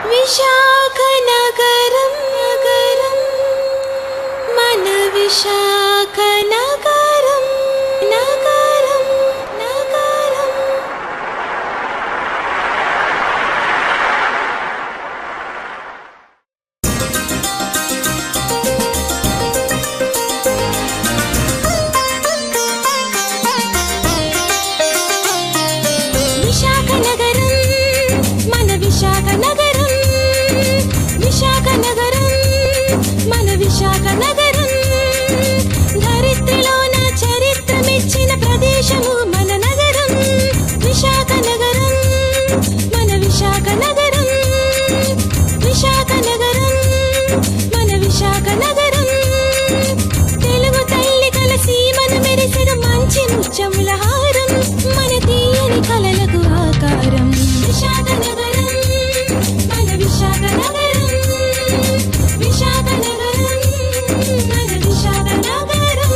విశాఖ నగరం నగరం మన విశాఖ నగరం నగరం నగరం విశాఖ నగరం మన విశాఖ నగరం విశాఖ నగరం మన విశాఖ నగరం ధరిత్రిలోన చరిత్రమిచ్చిన ప్రదేశము మన నగరం విశాఖ నగరం మన విశాఖ నగరం విశాఖ నగరం మన విశాఖ నగరం తెలుగు తల్లి కల సీమను మెరిసిన మంచి ముత్యముల హారం మన తీయని కలలకు ఆకారం విశాఖ నగరం మన విశాఖ నగరం విశాఖ నగరం మన విశాఖ నగరం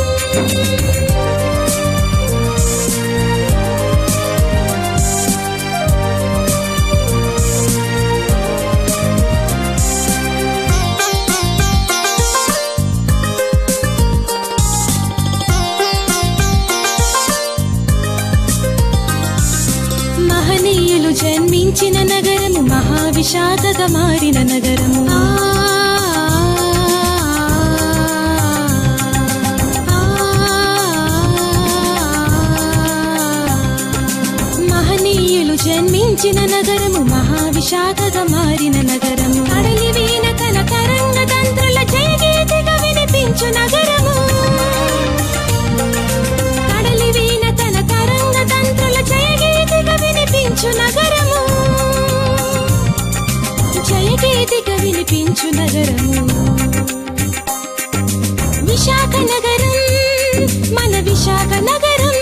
మహనీయులు జన్మించిన నగరము మహావిశాఖగా మారిన నగరము మహనీయులు జన్మించిన నగరము మహావిశాఖగా మారిన నగరము కడలి వీణ తన తరంగ తంత్రుల జయగీతిగా వినిపించు నగరము కడలి వీణ తన తరంగ తంత్రుల జయగీతిగా వినిపించు నగరము జయగీతిగా వినిపించు నగరము విశాఖ నగరం మన విశాఖ నగరం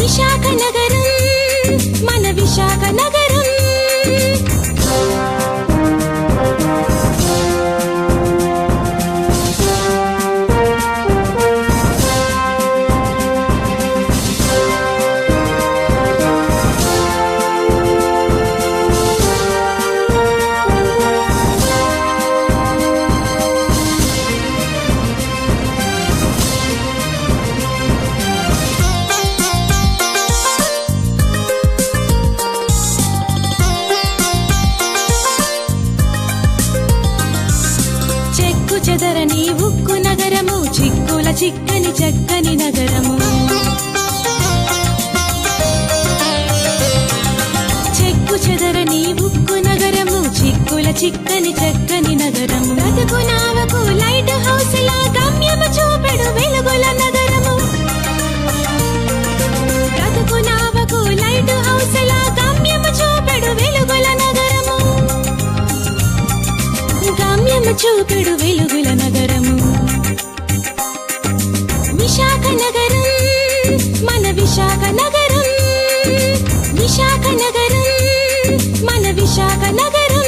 విశాఖ నగరం మన విశాఖ నగరం చెదరని ఉక్కు నగరము చిక్కుల చిక్కని చక్కని నగరము చెక్కు చెదరని ఉక్కు నగరము చిక్కుల చిక్కని చక్కని నగరము బ్రతుకు నావకు లైట్ హౌస్ లా గమ్యము చూపెడు వెలుగుల నగరము బ్రతుకు నావకు లైట్ హౌస్ లా గమ్యము చూపెడు వెలుగుల నగరము గమ్యము చూపెడు వెలుగుల నగరము విశాఖ నగరం మన విశాఖ నగరం విశాఖ నగరం మన విశాఖ నగరం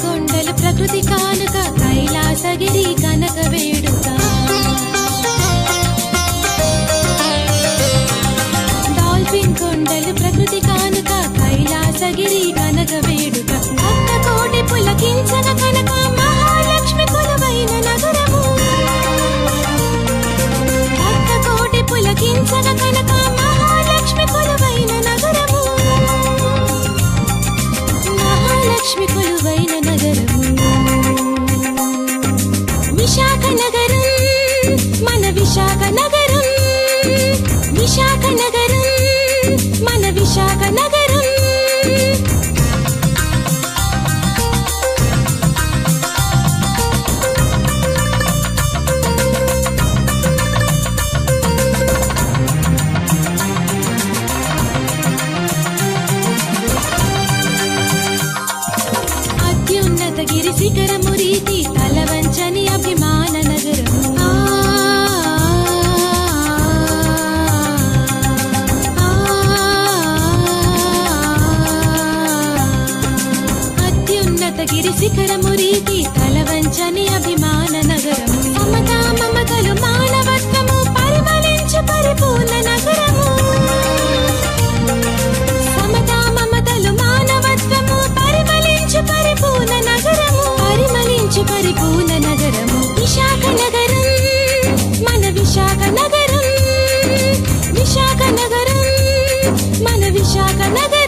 కొండలు ప్రకృతి కానుక కైలాసగిరి కనక వేడుక డాల్ఫిన్ కొండలు ప్రకృతి కానుక కైలాసగిరి కనక వేడుక భక్త కోటి పులకించన కనక మహాలక్ష్మి కొలువైన నగరము భక్త కోటి పులకించన కనక మహాలక్ష్మి కొలువైన నగరము మహాలక్ష్మి కొలువైన నగరము విశాఖ నగరం మన విశాఖ నగరం విశాఖ నగరం మన నగరం మన విశాఖ నగరం